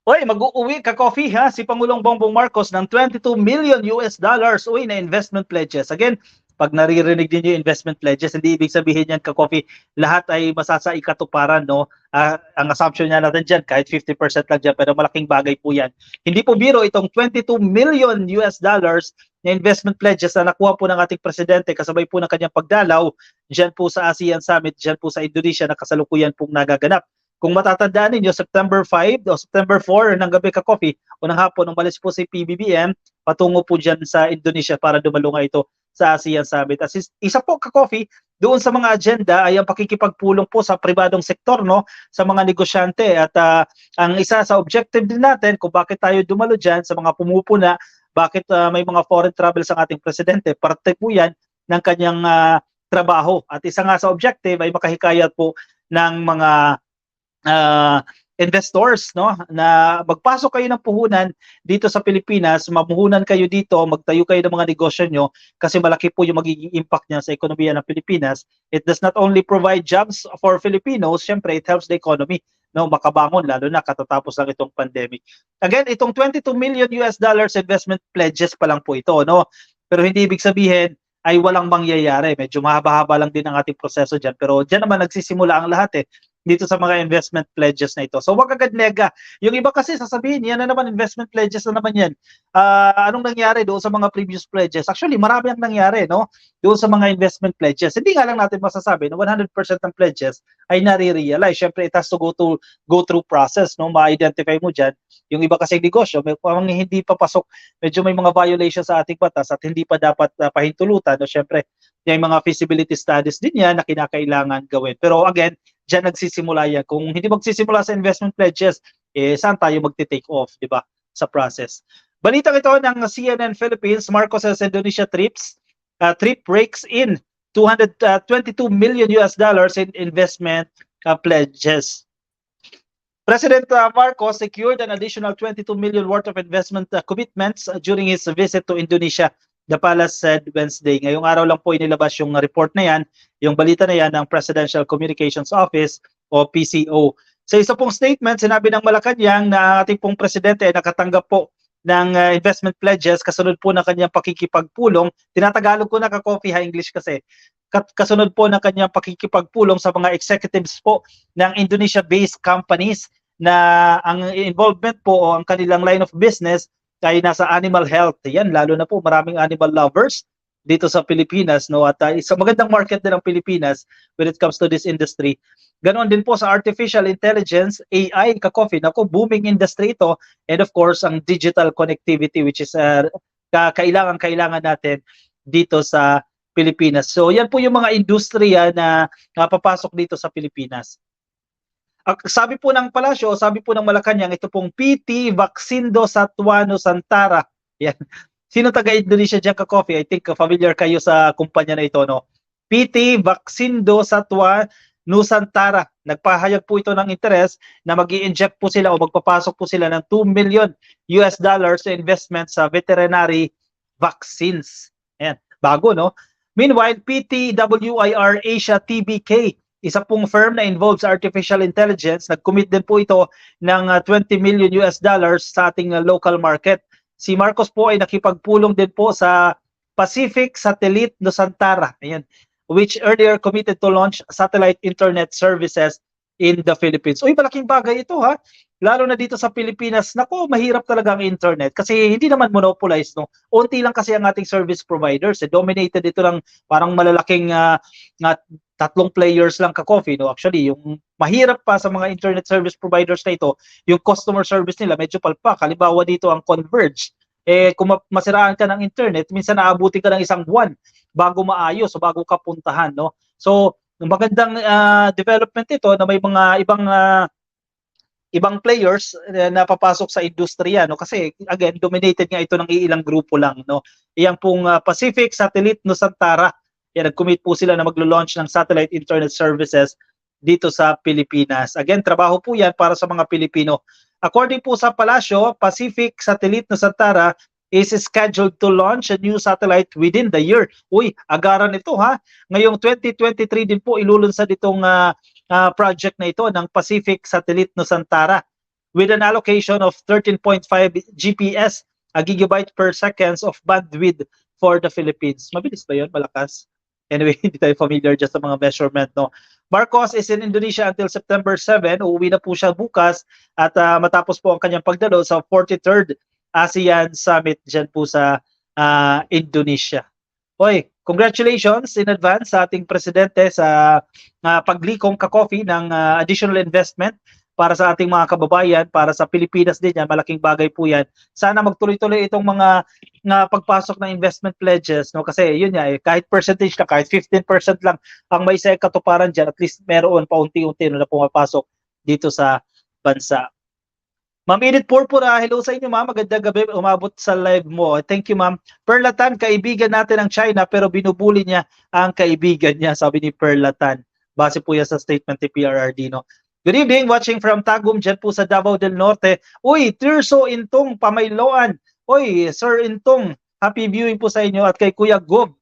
Uy, mag-uuwi ka coffee ha si Pangulong Bongbong Marcos ng $22 million uy na investment pledges. Again, pag naririnig niyo yung investment pledges, hindi ibig sabihin yan ka coffee lahat ay masasai katuparan, no? Ang assumption niya natin diyan kahit 50% lang diyan pero malaking bagay po yan. Hindi po biro itong $22 million na investment pledges na nakuha po ng ating presidente kasabay po ng kanyang pagdalaw diyan po sa ASEAN Summit, diyan po sa Indonesia na kasalukuyan pong nagaganap. Kung matatandaan ninyo, September 5 o September 4 ng gabi ka coffee o ng hapon, umalis po si PBBM patungo po dyan sa Indonesia para dumalo nga ito sa ASEAN Summit. As isa po ka coffee, doon sa mga agenda ay ang pakikipagpulong po sa pribadong sektor, no, sa mga negosyante at ang isa sa objective din natin kung bakit tayo dumalo dyan sa mga pumupuna, bakit may mga foreign travels ang ating presidente, parte po yan ng kanyang trabaho. At isa nga sa objective ay makahikayat po ng mga investors, no, na magpasok kayo ng puhunan dito sa Pilipinas, mamuhunan kayo dito, magtayo kayo ng mga negosyo nyo kasi malaki po yung magiging impact niya sa ekonomiya ng Pilipinas. It does not only provide jobs for Filipinos, syempre it helps the economy, no, makabangon lalo na katatapos lang itong pandemic. Again, itong $22 million investment pledges pa lang po ito, no. Pero hindi ibig sabihin ay walang mangyayari. Medyo mahaba-haba lang din ang ating proseso diyan, pero diyan naman nagsisimula ang lahat dito sa mga investment pledges na ito. So wag agad nega. Yung iba kasi sasabihin, yan na naman investment pledges na naman yan. Anong nangyari doon sa mga previous pledges? Actually, marami ang nangyari, no? Doon sa mga investment pledges. Hindi nga lang natin masasabi na 100% ng pledges ay nare-realize. Syempre, it has to go through process, no? Ma-identify mo diyan. Yung iba kasi negosyo, may hindi pa pasok, medyo may mga violations sa ating batas at hindi pa dapat pahintulutan. No? Syempre, yung mga feasibility studies din yan na kinakailangan gawin. Pero again, diyan nagsisimula yan. Kung hindi magsisimula sa investment pledges, saan tayo magte-take off, di ba, sa process. Balitang ito ng CNN Philippines, Marcos's Indonesia trip rakes in $222 million in investment pledges. President Marcos secured an additional 22 million worth of investment commitments during his visit to Indonesia, the palace said Wednesday. Ngayong araw lang po inilabas yung report na yan, yung balita na yan ng Presidential Communications Office o PCO. Sa isa pong statement, sinabi ng Malacanang na ating pong presidente ay nakatanggap po ng investment pledges kasunod po ng kanyang pakikipagpulong. Tinatagalog ko na ka-coffee, ha-English kasi. Kasunod po ng kanyang pakikipagpulong sa mga executives po ng Indonesia-based companies na ang involvement po o ang kanilang line of business ay nasa animal health. Yan, lalo na po maraming animal lovers dito sa Pilipinas, no? At isang magandang market din ng Pilipinas when it comes to this industry. Ganon din po sa artificial intelligence, AI, ka-coffee, nako, booming industry ito. And of course, ang digital connectivity which is kailangan natin dito sa Pilipinas. So yan po yung mga industriya na papasok dito sa Pilipinas. Sabi po ng palasyo, sabi po ng Malacanang, ito pong PT Vaxindo Satuano Santara. Yan. Sino taga-Indonesia dyan ka-coffee? I think familiar kayo sa kumpanya na ito, no? PT Vaxindo Satuano Nusantara. Nagpahayag po ito ng interest na mag-i-inject po sila o magpapasok po sila ng $2 million sa investment sa veterinary vaccines. Ayan. Bago, no? Meanwhile, PTWIR Asia TBK, isa pong firm na involved sa artificial intelligence, nag-commit din po ito ng $20 million sa ating local market. Si Marcos po ay nakipagpulong din po sa Pacific Satellite Nusantara, ayan, which earlier committed to launch satellite internet services in the Philippines. Uy, malaking bagay ito, ha? Lalo na dito sa Pilipinas, nako, mahirap talaga ang internet kasi hindi naman monopolized, no? Unti lang kasi ang ating service providers. Dominated ito ng parang malalaking tatlong players lang ka-coffee, no? Actually, yung mahirap pa sa mga internet service providers na ito, yung customer service nila medyo palpak. Halimbawa dito ang Converge. Kung masiraan ka ng internet, minsan naabuti ka ng isang buwan bago maayos o bago ka puntahan, no? So, magandang development ito na may mga ibang players na papasok sa industriya, no, kasi again dominated nga ito ng ilang grupo lang, no. Iyang pong Pacific Satellite Nusantara, yan, nag-commit po sila na maglo-launch ng satellite internet services dito sa Pilipinas. Again, trabaho po yan para sa mga Pilipino. According po sa palasyo, Pacific Satellite Nusantara is scheduled to launch a new satellite within the year. Uy, agaran ito, ha. Ngayong 2023 din po ilulunsad itong project na ito ng Pacific Satellite Nusantara. with an allocation of 13.5 GPS, a gigabyte per seconds of bandwidth for the Philippines. Mabilis ba yun? Malakas? Anyway, hindi tayo familiar dyan sa mga measurement, no? Marcos is in Indonesia until September 7. Uuwi na po siya bukas at matapos po ang kanyang pagdalo sa 43rd ASEAN Summit dyan po sa Indonesia. Hoy, congratulations in advance sa ating presidente sa paglikong ka-coffee ng additional investment para sa ating mga kababayan, para sa Pilipinas din yan, malaking bagay po yan. Sana magtuloy-tuloy itong mga pagpasok ng investment pledges, no? Kasi yun nga, kahit percentage lang, kahit 15% lang ang may sa katuparan dyan, at least meron paunti-unti na pumapasok dito sa bansa. Ma'am Edith Purpura, hello sa inyo ma'am, magandang gabi, umabot sa live mo. Thank you ma'am. Perlatan, kaibigan natin ng China pero binubuli niya ang kaibigan niya, sabi ni Perlatan. Base po yan sa statement ni PRRD, no? Good evening, watching from Tagum, dyan po sa Davao del Norte. Uy, Tirso Intong, Pamayloan. Uy, Sir Intong, happy viewing po sa inyo at kay Kuya Gob.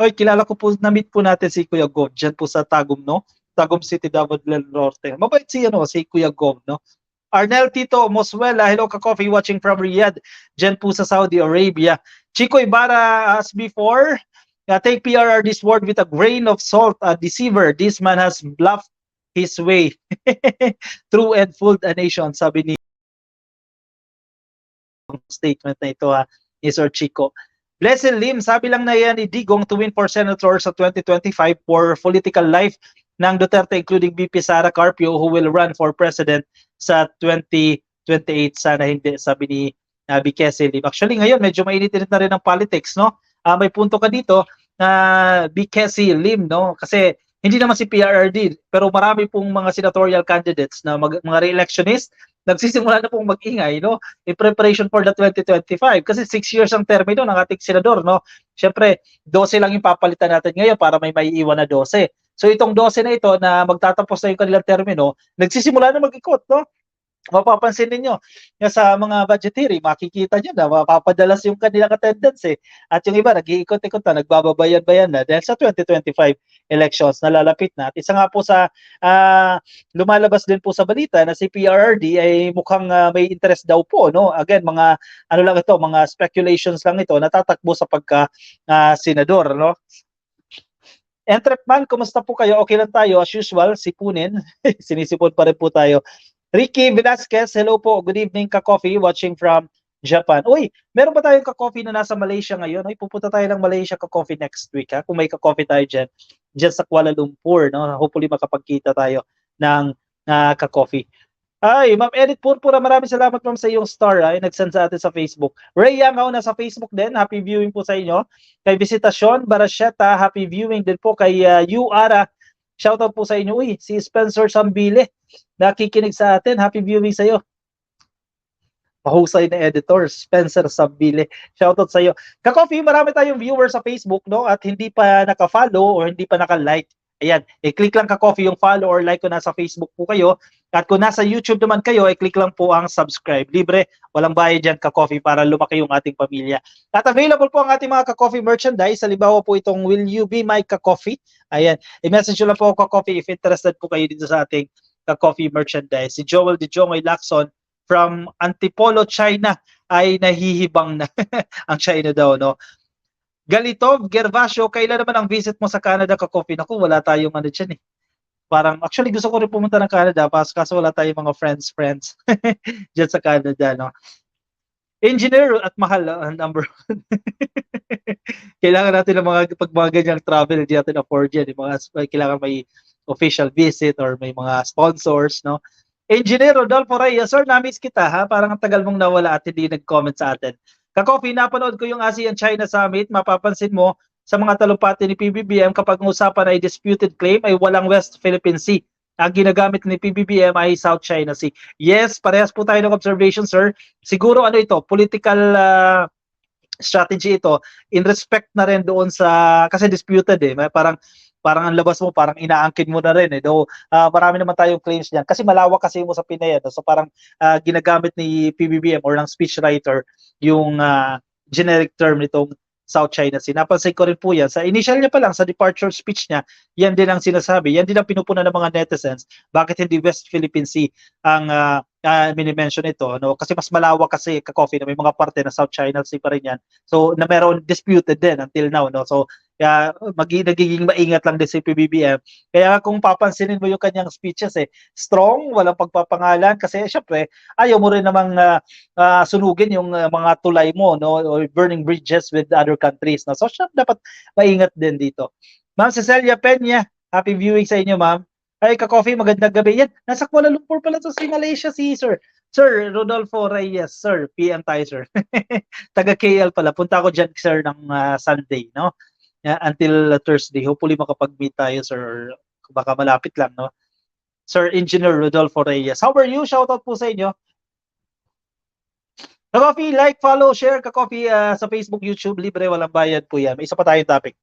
Uy, kilala ko po, na-meet po natin si Kuya Gob, dyan po sa Tagum, no? Tagum City, Davao del Norte. Mabait si Kuya Gob, no? Arnel Tito Moswela, hello ka-coffee, watching from Riyadh, dyan po sa Saudi Arabia. Chico Ibarra, as before, take PRRD's word with a grain of salt, a deceiver. This man has bluffed his way through and fooled a nation, sabi ni statement na ito ni Sir Chico. Blessed Lim, sabi lang na yan ni Digong to win for senator sa 2025 for political life ng Duterte, including BP Sara Carpio, who will run for president sa 2028. Sana hindi, sabi ni BKC Lim. Actually, ngayon, medyo mainit-init na rin ang politics, no? May punto ka dito na BKC Lim, no? Kasi hindi naman si PRRD, pero marami pong mga senatorial candidates na mga re-electionist, nagsisimula na pong mag-ingay, no? In preparation for the 2025. Kasi 6 years ang term ito ng ating senador, no? Siyempre, 12 lang yung papalitan natin ngayon para may maiiwan na 12. So itong 12 na ito na magtatapos na yung kanilang termino, nagsisimula na mag-ikot, no? Mapapansin ninyo sa mga budget hearing, makikita nyo na mapapadalas yung kanilang attendance At yung iba, nag-iikot-ikot na, nagbababayan-bayan na dahil sa 2025 elections na lalapit na. At isa nga po sa lumalabas din po sa balita na si PRRD ay mukhang may interest daw po, no? Again, mga ano lang ito, mga speculations lang ito, natatakbo sa pagka-senador, no? Entrepman, kumusta po kayo? Okay lang tayo, as usual, sipunin. Sinisipon pa rin po tayo. Ricky Velasquez, hello po. Good evening, ka-coffee, watching from Japan. Uy, meron ba tayong ka-coffee na nasa Malaysia ngayon? Uy, pupunta tayo ng Malaysia ka-coffee next week, ha? Kung may ka-coffee tayo dyan sa Kuala Lumpur, no? Hopefully makapagkita tayo ng ka-coffee. Ay, Ma'am Edith Purpura, maraming salamat ma'am sa iyong star ay nag-send sa atin sa Facebook. Ray Yangaw na sa Facebook din, happy viewing po sa inyo. Kay Visitasyon Barasheta, happy viewing din po kay Yuara. Shoutout po sa inyo. Uy, si Spencer Sambile, nakikinig sa atin. Happy viewing sa iyo. Mahusay na editor, Spencer Sambile. Shoutout sa iyo. Ka-coffee, marami tayong viewers sa Facebook, no? At hindi pa naka-follow or hindi pa naka-like. Ayan, i-click lang ka-coffee yung follow or like kung nasa Facebook po kayo. At kung nasa YouTube naman kayo, i-click lang po ang subscribe. Libre, walang bayad dyan ka-coffee para lumaki yung ating pamilya. At available po ang ating mga ka-coffee merchandise. Halimbawa po itong Will You Be My Ka-Coffee? Ayan, i-message lang po ako ka-coffee if interested po kayo dito sa ating ka-coffee merchandise. Si Joel De Jongoy Lacson from Antipolo, China ay nahihibang na ang China daw, no? Galitov Gervasio, kailan naman ang visit mo sa Canada ka-coffee? Naku, wala tayong ano dyan Parang, actually gusto ko rin pumunta ng Canada, kaso wala tayong mga friends dyan sa Canada, no? Engineer at mahal, number one. Kailangan natin ng pag mga ganyang travel, hindi natin afford yan. Kailangan may official visit or may mga sponsors, no? Engineer Rodolfo Reyes, sir, na-miss kita, ha? Parang ang tagal mong nawala at hindi nag-comment sa atin. Ka-coffee, napanood ko yung ASEAN-China Summit. Mapapansin mo sa mga talumpati ni PBBM kapag usapan ay disputed claim ay walang West Philippine Sea. Ang ginagamit ni PBBM ay South China Sea. Yes, parehas po tayo ng observation, sir. Siguro ano ito, political strategy ito in respect na rin doon sa, kasi disputed parang ang labas mo, parang inaangkin mo na rin Though marami naman tayong claims diyan. Kasi malawak kasi mo sa Pinay. So parang ginagamit ni PBBM or ng speechwriter yung generic term nitong South China Sea. Napansin ko rin po yan. Sa initial niya pa lang, sa departure speech niya, yan din ang sinasabi. Yan din ang pinupunan ng mga netizens. Bakit hindi West Philippine Sea ang mini-mention ito? No? Kasi mas malawak kasi ka-coffee na may mga parte na South China Sea pa rin yan. So, na meron disputed din until now. No? So, kaya nagiging maingat lang din si PBBM. Kaya kung papansinin mo yung kanyang speeches, strong, walang pagpapangalan. Kasi syempre, ayaw mo rin namang sunugin yung mga tulay mo, no, or burning bridges with other countries, no. So dapat maingat din dito. Ma'am Cecilia Peña, happy viewing sa inyo, ma'am. Ay, ka-coffee, magandang gabi. Yan, nasa Kuala Lumpur pala to si Malaysia si Sir. Sir Rodolfo Reyes, Sir, PM tayo, Sir. Taga KL pala. Punta ako dyan, Sir, ng Sunday, no? Until Thursday. Hopefully makapag-meet tayo, Sir. Baka malapit lang, no? Sir Engineer Rodolfo Reyes. How are you? Shoutout po sa inyo. Ka-coffee, like, follow, share Ka-coffee sa Facebook, YouTube, libre, walang bayad po yan. May isa pa tayong topic.